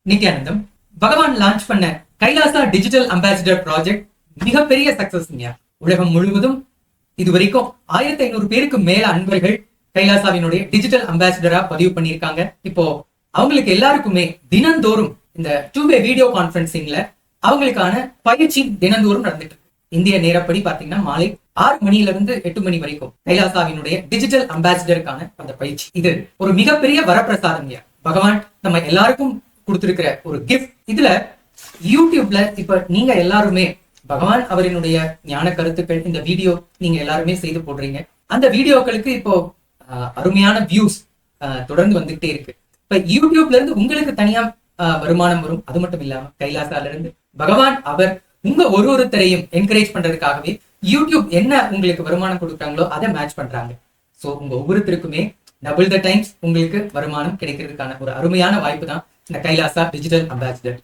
நித்யானந்தம். பகவான் லான்ச் பண்ண Kailasa digital ambassador project மிகப்பெரிய சக்சஸ்ங்க. உலகம் முழுவதும் இது வரைக்கும் 1500 பேருக்கு மேல அன்பர்கள் கைலாசாவினுடைய டிஜிட்டல் அம்பாசிடரா பதிவு பண்ணியிருக்காங்க. இப்போ அவங்களுக்கு எல்லாருக்குமே தினந்தோறும் இந்த 2-வே வீடியோ கான்பரன்சிங்ல அவங்களுக்கான பயிற்சி தினந்தோறும் நடந்துட்டு இருக்கு. இந்திய நேரப்படி பாத்தீங்கன்னா மாலை 6 மணில இருந்து 8 மணி வரைக்கும் கைலாசாவினுடைய டிஜிட்டல் அம்பாசிடருக்கான அந்த பயிற்சி. இது ஒரு மிகப்பெரிய வரப்பிரசாதம். பகவான் நம்ம எல்லாருக்கும் கொடுத்திருக்கிற ஒரு கிஃப்ட். இதுல யூடியூப்ல இப்ப நீங்க எல்லாருமே பகவான் அவரினுடைய ஞான கருத்துக்கள் இந்த வீடியோ நீங்க எல்லாருமே செய்து போடுறீங்க. அந்த வீடியோக்களுக்கு இப்போ அருமையான வியூஸ் தொடர்ந்து வந்துகிட்டே இருக்கு. இப்ப யூடியூப்ல இருந்து உங்களுக்கு தனியா வருமானம் வரும். அது மட்டும் இல்லாம கைலாசால இருந்து பகவான் அவர் உங்க ஒருத்தரையும் என்கரேஜ் பண்றதுக்காகவே யூடியூப் என்ன உங்களுக்கு வருமானம் கொடுக்குறாங்களோ அதை மேட்ச் பண்றாங்க. சோ உங்க ஒவ்வொருத்தருக்குமே டபுள் த டைம்ஸ் உங்களுக்கு வருமானம் கிடைக்கிறதுக்கான ஒரு அருமையான வாய்ப்பு தான் இந்த கைலாசா டிஜிட்டல் அம்பாசிடர்.